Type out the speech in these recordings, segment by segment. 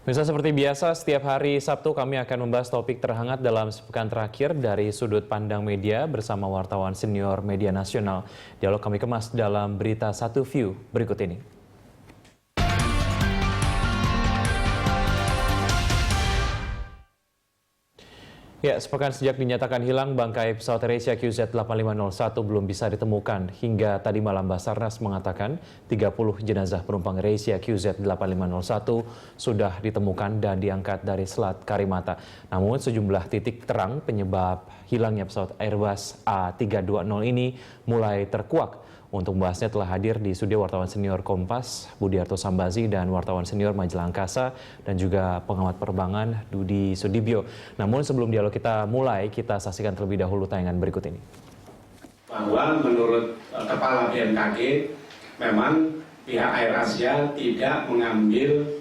Bisa seperti biasa, setiap hari Sabtu kami akan membahas topik terhangat dalam sepekan terakhir dari sudut pandang media bersama wartawan senior media nasional. Dialog kami kemas dalam berita Satu View berikut ini. Ya, sepekan sejak dinyatakan hilang, bangkai pesawat AirAsia QZ8501 belum bisa ditemukan. Hingga tadi malam Basarnas mengatakan 30 jenazah penumpang AirAsia QZ8501 sudah ditemukan dan diangkat dari Selat Karimata. Namun sejumlah titik terang penyebab hilangnya pesawat Airbus A320 ini mulai terkuak. Untuk membahasnya telah hadir di studio wartawan senior Kompas, Budiarto Sambazi, dan wartawan senior Majalah Angkasa, dan juga pengamat penerbangan Dudi Sudibyo. Namun sebelum dialog kita mulai, kita saksikan terlebih dahulu tayangan berikut ini. Bahwa menurut Kepala BMKG, memang pihak AirAsia tidak mengambil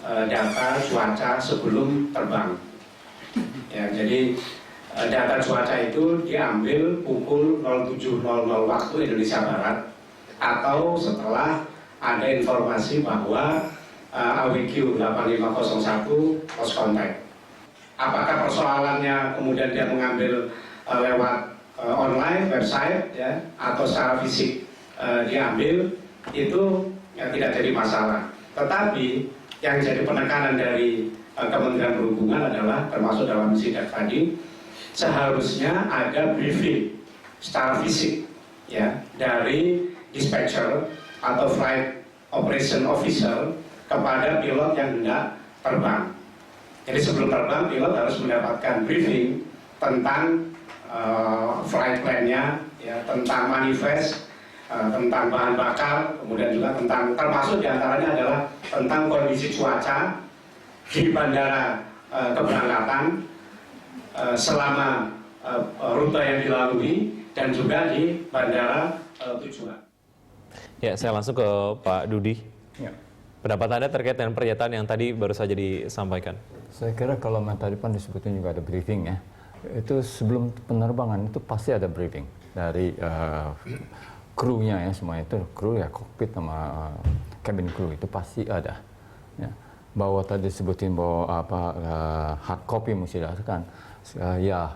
data cuaca sebelum terbang. Ya, jadi data cuaca itu diambil pukul 07.00 waktu Indonesia Barat atau setelah ada informasi bahwa AWQ 8501 lost contact. Apakah persoalannya kemudian dia mengambil lewat online website ya, atau secara fisik diambil, itu ya, tidak jadi masalah. Tetapi yang jadi penekanan dari Kementerian Perhubungan adalah termasuk dalam sidak tadi, seharusnya ada briefing secara fisik ya dari dispatcher atau flight operation officer kepada pilot yang hendak terbang. Jadi sebelum terbang, pilot harus mendapatkan briefing tentang flight plan-nya, ya, tentang manifest, tentang bahan bakar, kemudian juga tentang, termasuk diantaranya adalah tentang kondisi cuaca di bandara keberangkatan, selama rute yang dilalui, dan juga di bandara tujuan. Ya, saya langsung ke Pak Dudi. Ya. Pendapat Anda terkait dengan pernyataan yang tadi baru saja disampaikan? Saya kira kalau tadi kan disebutkan juga ada briefing ya. Itu sebelum penerbangan itu pasti ada briefing dari krunya ya, semua itu kru ya, kokpit sama cabin crew itu pasti ada. Ya. Bahwa tadi disebutin bahwa hard copy mesti dilakukan. Ya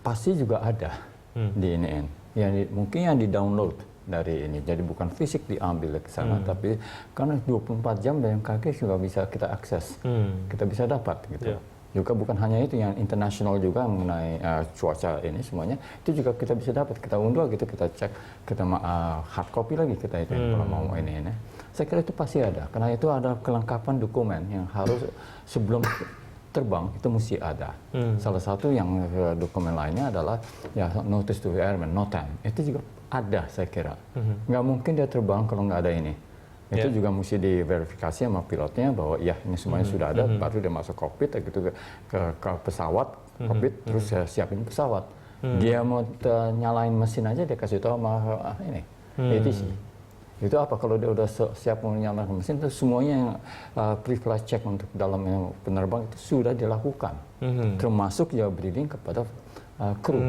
pasti juga ada di ini yang mungkin yang di download dari ini, jadi bukan fisik diambil ke sana, tapi karena 24 jam BMKG juga bisa kita akses, kita bisa dapat gitu. Juga bukan hanya itu, yang internasional juga mengenai cuaca ini semuanya itu juga kita bisa dapat, kita unduh gitu, kita cek, kita hard copy lagi kita itu kalau mau ini. Saya kira itu pasti ada, karena itu ada kelengkapan dokumen yang harus sebelum terbang itu mesti ada. Salah satu yang dokumen lainnya adalah ya notice to airman, NOTAM. Itu juga ada saya kira. Nggak mungkin dia terbang kalau nggak ada ini. Itu juga mesti diverifikasi sama pilotnya bahwa ya ini semuanya sudah ada, baru dia masuk kokpit gitu ke pesawat, kokpit terus siapin pesawat. Dia mau nyalain mesin aja dia kasih tahu sama ini ATC. Itu apa kalau dia udah siap menyalakan mesin, itu semuanya yang pre-flight check untuk dalam penerbang itu sudah dilakukan, termasuk ya briefing kepada kru.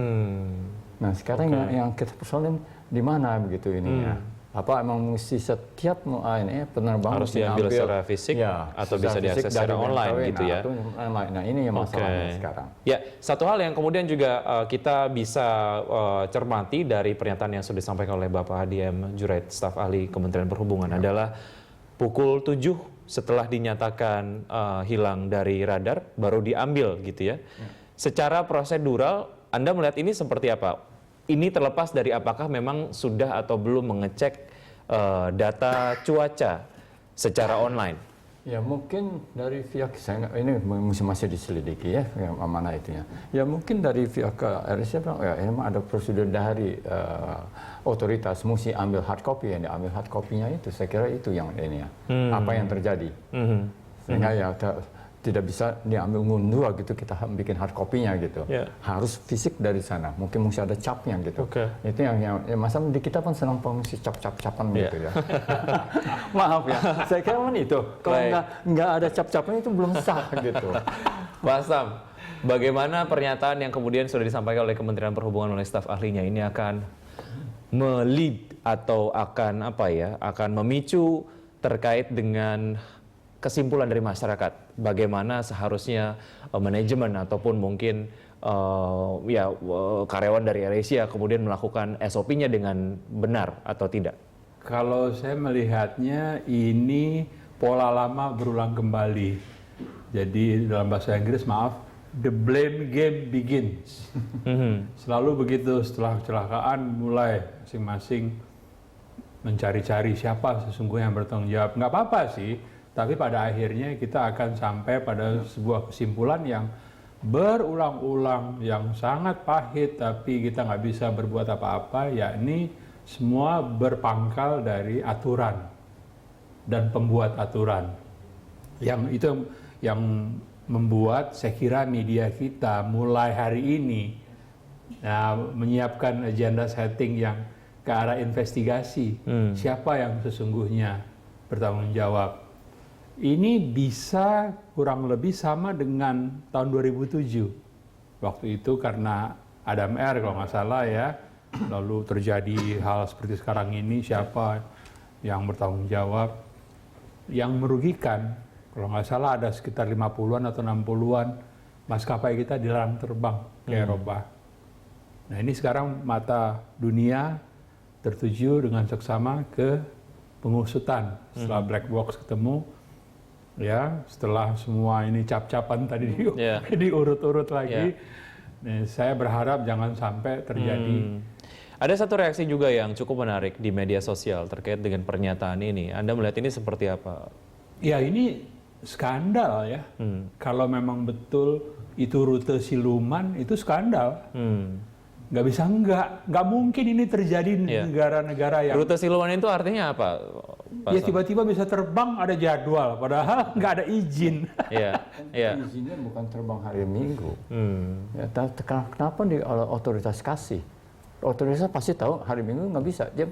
Nah sekarang yang kita persoalin di mana begitu ini ya? Apa emang mesti setiap ini penerbang harus diambil secara fisik ya, atau bisa diakses secara online gitu ya? Nah ini yang masalahnya sekarang. Ya, satu hal yang kemudian juga kita bisa cermati dari pernyataan yang sudah disampaikan oleh Bapak Hadi M. Jurait, staf ahli Kementerian Perhubungan, adalah pukul 7 setelah dinyatakan hilang dari radar baru diambil gitu ya. Secara prosedural Anda melihat ini seperti apa? Ini terlepas dari apakah memang sudah atau belum mengecek data cuaca secara online. Ya mungkin dari pihak saya ini masih diselidiki ya yang mana itunya. Ya mungkin dari pihak AirAsia bilang ya emang ada prosedur dari otoritas mesti ambil hard copy, yang diambil hard copy-nya itu saya kira itu yang ini ya. Apa yang terjadi. Sehingga ya tidak bisa diambil ngunduh gitu, kita bikin hard copy-nya gitu. Harus fisik dari sana. Mungkin mesti ada capnya gitu. Itu yang masa di kita pun senang mesti cap-cap-capan gitu ya. Maaf ya, saya kira itu. Kalau nggak ada cap-capnya itu belum sah gitu. Pak Sam, bagaimana pernyataan yang kemudian sudah disampaikan oleh Kementerian Perhubungan oleh staf ahlinya ini akan melead atau akan memicu terkait dengan kesimpulan dari masyarakat, bagaimana seharusnya manajemen ataupun mungkin karyawan dari AirAsia kemudian melakukan SOP-nya dengan benar atau tidak? Kalau saya melihatnya ini pola lama berulang kembali. Jadi dalam bahasa Inggris, maaf, the blame game begins. Selalu begitu, setelah kecelakaan mulai masing-masing mencari-cari siapa sesungguhnya yang bertanggung jawab. Nggak apa-apa sih, tapi pada akhirnya kita akan sampai pada sebuah kesimpulan yang berulang-ulang, yang sangat pahit, tapi kita nggak bisa berbuat apa-apa, yakni semua berpangkal dari aturan dan pembuat aturan. Yang itu yang membuat saya kira media kita mulai hari ini menyiapkan agenda setting yang ke arah investigasi. Siapa yang sesungguhnya bertanggung jawab. Ini bisa kurang lebih sama dengan tahun 2007. Waktu itu karena Adam Air kalau nggak salah ya, lalu terjadi hal seperti sekarang ini, siapa yang bertanggung jawab. Yang merugikan, kalau nggak salah ada sekitar 50-an atau 60-an maskapai kita dilarang terbang ke Eropa. Nah ini sekarang mata dunia tertuju dengan seksama ke pengusutan. Setelah black box ketemu, ya setelah semua ini cap-capan tadi diurut-urut lagi, nah, saya berharap jangan sampai terjadi. Ada satu reaksi juga yang cukup menarik di media sosial terkait dengan pernyataan ini. Anda melihat ini seperti apa? Ya ini skandal ya. Kalau memang betul itu rute siluman, itu skandal. Nggak bisa nggak mungkin ini terjadi di negara-negara yang... Rute siluman itu artinya apa, Pak Ya tiba-tiba bisa terbang, ada jadwal, padahal nggak ada izin. Izinnya bukan terbang hari Minggu. Ya, kenapa otoritas kasih? Otoritas pasti tahu hari Minggu nggak bisa. Dia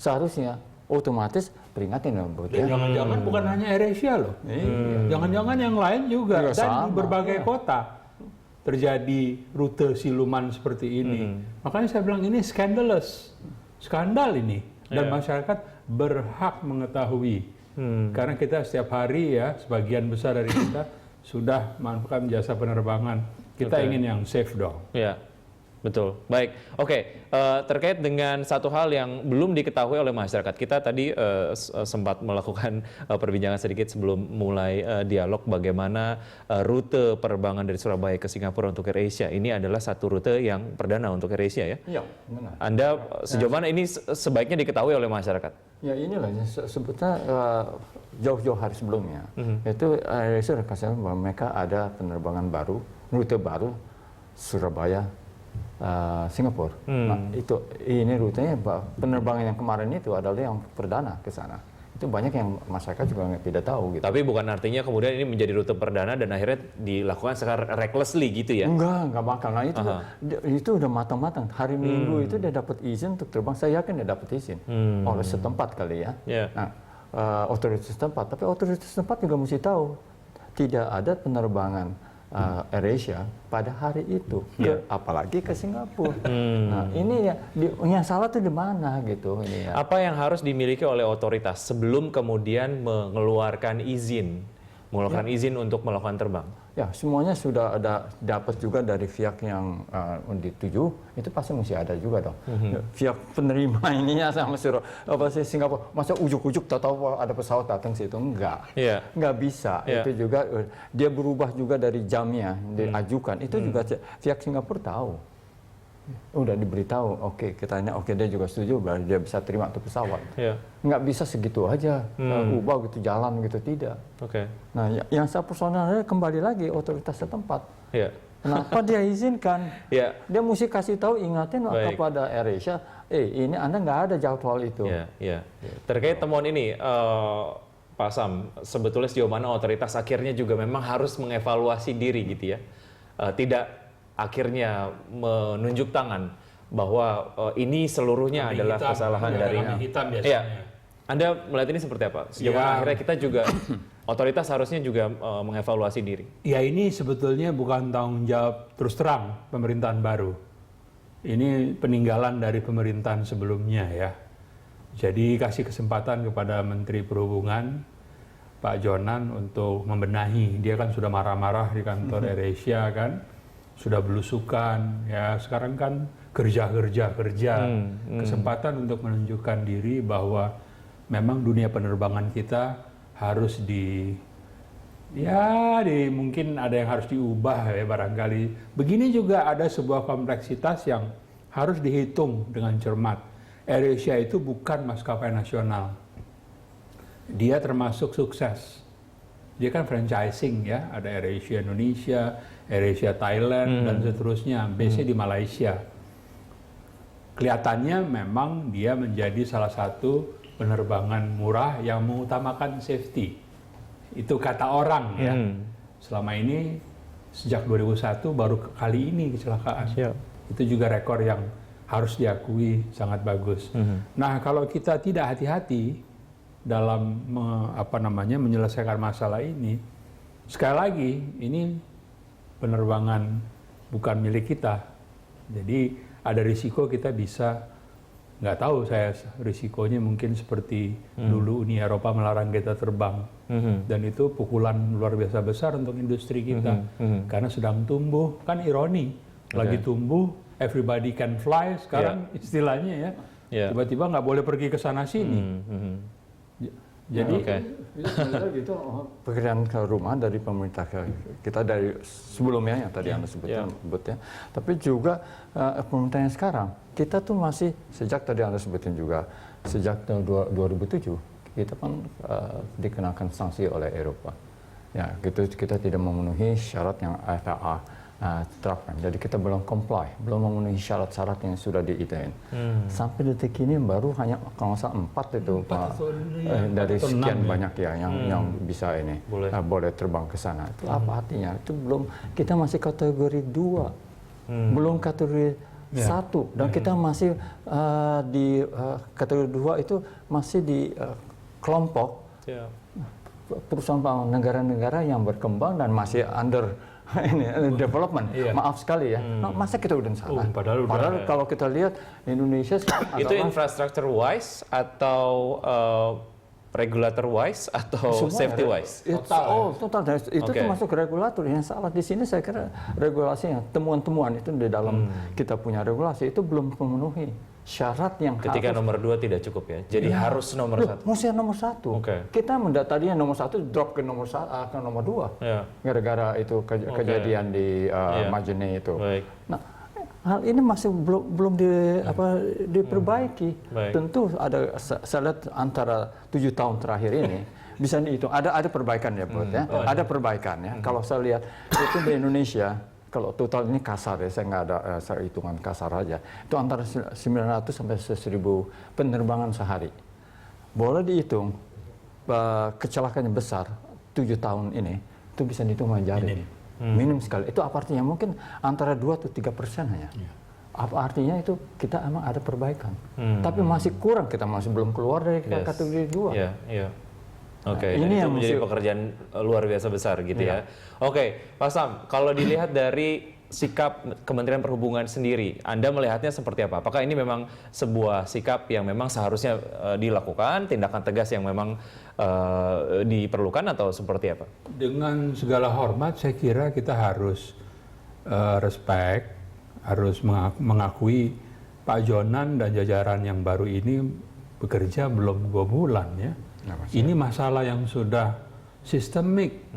seharusnya otomatis peringatin dong. Jangan-jangan bukan hanya AirAsia loh. Jangan-jangan yang lain juga. Dan sama, di berbagai kota terjadi rute siluman seperti ini. Makanya saya bilang ini scandalous. Skandal ini. Dan masyarakat berhak mengetahui. Karena kita setiap hari ya, sebagian besar dari kita sudah manfaatkan jasa penerbangan. Kita ingin yang safe dong. Ya, betul. Baik, oke. Terkait dengan satu hal yang belum diketahui oleh masyarakat, kita tadi sempat melakukan perbincangan sedikit sebelum mulai dialog bagaimana rute penerbangan dari Surabaya ke Singapura untuk AirAsia. Ini adalah satu rute yang perdana untuk AirAsia ya? Iya, benar. Anda sejauh mana ini sebaiknya diketahui oleh masyarakat? Ya inilah sebetulnya jauh-jauh hari sebelumnya itu AirAsia kasih bahwa mereka ada penerbangan baru, rute baru Surabaya Singapura. Nah, ini rutenya penerbangan yang kemarin itu adalah yang perdana ke sana. Itu banyak yang masyarakat juga tidak tahu gitu. Tapi bukan artinya kemudian ini menjadi rute perdana dan akhirnya dilakukan secara recklessly gitu ya? Enggak bakal. Nah itu udah matang-matang. Hari Minggu itu dia dapat izin untuk terbang. Saya yakin dia dapat izin oleh setempat kali ya. Nah, otoritas setempat. Tapi otoritas setempat juga mesti tahu tidak ada penerbangan AirAsia pada hari itu, apalagi ke Singapura. Nah ini ya, yang salah tuh di mana gitu ini ya. Apa yang harus dimiliki oleh otoritas sebelum kemudian mengeluarkan izin untuk melakukan terbang? Ya semuanya sudah ada dapat juga dari pihak yang dituju, itu pasti mesti ada juga dong. Pihak penerima ininya sama Singapura, masa ujuk-ujuk tahu ada pesawat datang situ, enggak bisa. Itu juga dia berubah juga dari jamnya diajukan, itu juga pihak Singapura tahu. Udah diberitahu, kita tanya, dia juga setuju, berarti dia bisa terima tuh pesawat. Nggak bisa segitu aja, ubah gitu, jalan gitu, tidak. Nah, yang saya personalnya kembali lagi otoritas setempat. Kenapa dia izinkan? Dia mesti kasih tahu, ingatin kepada AirAsia, ini Anda nggak ada jadwal itu. Terkait temuan ini, Pak Sam, sebetulnya sejauh mana otoritas akhirnya juga memang harus mengevaluasi diri gitu ya? Tidak akhirnya menunjuk tangan bahwa ini seluruhnya adalah kesalahan dari hitam biasanya. Anda melihat ini seperti apa? Sejauh mana akhirnya kita juga otoritas harusnya juga mengevaluasi diri? Ya ini sebetulnya bukan tanggung jawab terus terang pemerintahan baru. Ini peninggalan dari pemerintahan sebelumnya ya. Jadi kasih kesempatan kepada Menteri Perhubungan Pak Jonan untuk membenahi. Dia kan sudah marah-marah di kantor AirAsia kan, sudah belusukan. Ya sekarang kan kerja. Kesempatan untuk menunjukkan diri bahwa memang dunia penerbangan kita harus mungkin ada yang harus diubah ya barangkali. Begini juga ada sebuah kompleksitas yang harus dihitung dengan cermat. AirAsia itu bukan maskapai nasional. Dia termasuk sukses. Dia kan franchising ya, ada AirAsia Indonesia, AirAsia Thailand dan seterusnya. Base-nya di Malaysia. Kelihatannya memang dia menjadi salah satu penerbangan murah yang mengutamakan safety. Itu kata orang ya. Selama ini sejak 2001 baru kali ini kecelakaan. Itu juga rekor yang harus diakui sangat bagus. Nah, kalau kita tidak hati-hati dalam menyelesaikan masalah ini, sekali lagi ini penerbangan bukan milik kita. Jadi ada risiko kita bisa, nggak tahu saya risikonya mungkin seperti dulu Uni Eropa melarang kita terbang. Dan itu pukulan luar biasa besar untuk industri kita. Karena sedang tumbuh, kan ironi. Lagi tumbuh, everybody can fly sekarang istilahnya ya. Tiba-tiba nggak boleh pergi ke sana sini. Jadi itu pekerjaan ke rumah dari pemerintah kita dari sebelumnya yang tadi Anda sebutkan, tapi juga pemerintah yang sekarang kita tuh masih sejak tadi Anda sebutin juga sejak tahun 2007 kita kan dikenakan sanksi oleh Eropa. Ya, gitu kita tidak memenuhi syarat yang FAA terapkan. Jadi kita belum comply, belum memenuhi syarat-syarat yang sudah di-ITN. Sampai detik ini baru hanya kalau nggak salah 4 itu Pak, dari sekian banyak ya yang bisa ini boleh terbang ke sana. Itu apa artinya? Itu belum, kita masih kategori 2, belum kategori 1 dan kita masih di kategori 2 itu masih di kelompok perusahaan negara-negara yang berkembang dan masih under development. Maaf sekali ya. Nah, masa kita udah salah? Padahal kalau kita lihat Indonesia itu infrastructure wise atau regulator wise atau safety wise? Total. Itu termasuk regulator. Yang salah di sini saya kira regulasinya, temuan-temuan itu di dalam kita punya regulasi itu belum memenuhi syarat yang ketika harus, nomor 2 tidak cukup ya. Jadi harus nomor 1. Mesti nomor 1. Kita tadinya nomor 1 drop ke nomor 2. Gara-gara itu kejadian di Majene itu. Nah, hal ini masih belum diperbaiki. Tentu ada, saya lihat antara 7 tahun terakhir ini bisa dihitung. Ada perbaikan ya, Bud, ya. Ada perbaikan ya. Kalau saya lihat itu di Indonesia, kalau total ini kasar ya, saya nggak ada saya hitungan kasar aja. Itu antara 900 sampai 1000 penerbangan sehari. Boleh dihitung kecelakaan yang besar 7 tahun ini itu bisa dihitung dengan jari. Minim sekali. Itu apa artinya? Mungkin antara 2-3% hanya. Apa artinya itu kita emang ada perbaikan. Tapi masih kurang, kita masih belum keluar dari kategori 2. Ini yang menjadi pekerjaan luar biasa besar gitu ya. Pak Sam, kalau dilihat dari sikap Kementerian Perhubungan sendiri, Anda melihatnya seperti apa? Apakah ini memang sebuah sikap yang memang seharusnya dilakukan, tindakan tegas yang memang diperlukan atau seperti apa? Dengan segala hormat, saya kira kita harus respect, harus mengakui Pak Jonan dan jajaran yang baru ini bekerja belum 2 bulan ya. Ini masalah yang sudah sistemik,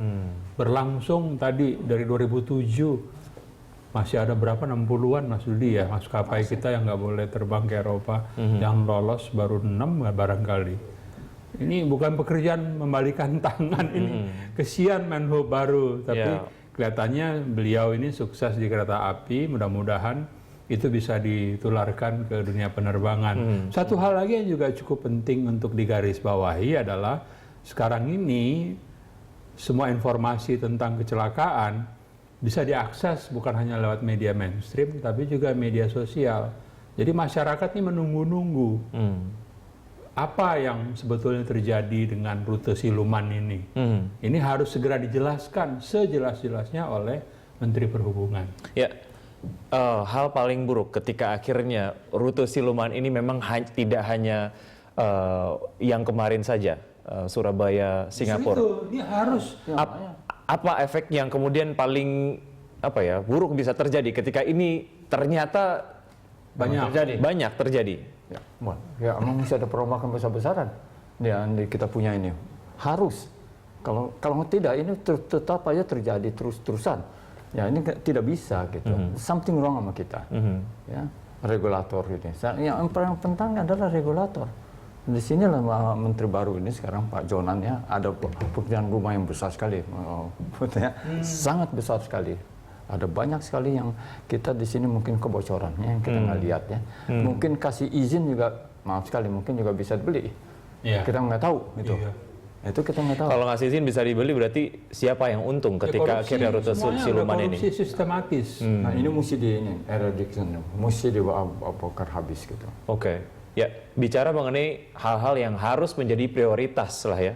berlangsung tadi dari 2007. Masih ada berapa, 60-an Mas Dudi ya, maskapai kita yang nggak boleh terbang ke Eropa, yang lolos baru 6 barangkali. Ini bukan pekerjaan membalikan tangan, ini kesian Menhub baru, tapi kelihatannya beliau ini sukses di kereta api, mudah-mudahan itu bisa ditularkan ke dunia penerbangan. Satu hal lagi yang juga cukup penting untuk digarisbawahi adalah sekarang ini semua informasi tentang kecelakaan bisa diakses bukan hanya lewat media mainstream, tapi juga media sosial. Jadi masyarakat ini menunggu-nunggu apa yang sebetulnya terjadi dengan rute siluman ini. Ini harus segera dijelaskan sejelas-jelasnya oleh Menteri Perhubungan. Ya. Hal paling buruk ketika akhirnya rute siluman ini memang tidak hanya yang kemarin saja Surabaya, Singapura. Itu, ini harus. Apa efek yang kemudian paling buruk bisa terjadi ketika ini ternyata banyak terjadi? Ya, emang mesti ada perombakan besar-besaran yang kita punya ini. Harus. Kalau tidak ini tetap aja terjadi terus-terusan. Ya ini tidak bisa gitu. Something wrong sama kita. Ya, regulator gitu. Yang paling penting adalah regulator. Di sinilah menteri baru ini sekarang Pak Jonan ya, ada pekerjaan rumah yang besar sekali, sangat besar sekali. Ada banyak sekali yang kita di sini mungkin kebocorannya yang kita nggak lihat ya. Mungkin kasih izin juga, maaf sekali, mungkin juga bisa dibeli. Kita nggak tahu gitu. Itu kita nggak tahu. Kalau ngasih izin bisa dibeli, berarti siapa yang untung ketika akhirnya rute siluman ini? Korupsi sistematis. Nah ini mesti eradication, mesti dibakar habis gitu. Oke. Ya, bicara mengenai hal-hal yang harus menjadi prioritas lah ya.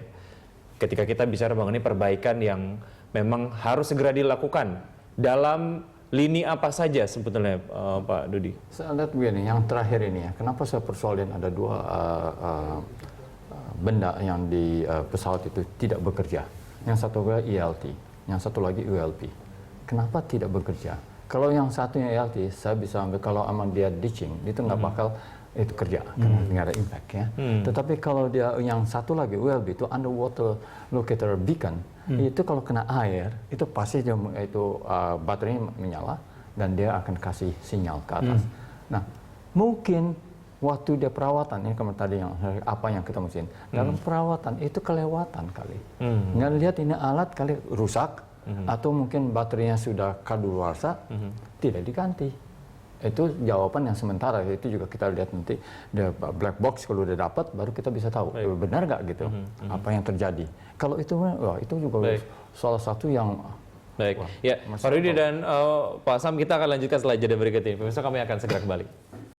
Ketika kita bicara mengenai perbaikan yang memang harus segera dilakukan, dalam lini apa saja sebetulnya Pak Dudi? Saya lihat begini, yang terakhir ini ya, kenapa saya persoalin ada dua benda yang di pesawat itu tidak bekerja. Yang satu adalah ELT, yang satu lagi ULP. Kenapa tidak bekerja? Kalau yang satunya ELT, saya bisa ambil kalau aman dia ditching, itu nggak bakal itu kerja karena nggak ada impact ya. Tetapi kalau dia yang satu lagi ULB itu underwater locator beacon, itu kalau kena air itu pasti dia itu baterainya menyala dan dia akan kasih sinyal ke atas. Nah mungkin waktu dia perawatan ini kemarin tadi yang apa yang kita mesti dalam perawatan itu kelewatan kali. Nggak lihat ini alat kali rusak atau mungkin baterainya sudah kadaluarsa tidak diganti. Itu jawaban yang sementara, itu juga kita lihat nanti black box kalau udah dapat baru kita bisa tahu benar nggak gitu apa yang terjadi. Kalau itu wah itu juga salah satu yang baik. Ya, Pak Rudi dan Pak Sam, kita akan lanjutkan setelah jeda berikut ini. Pemirsa, kami akan segera kembali.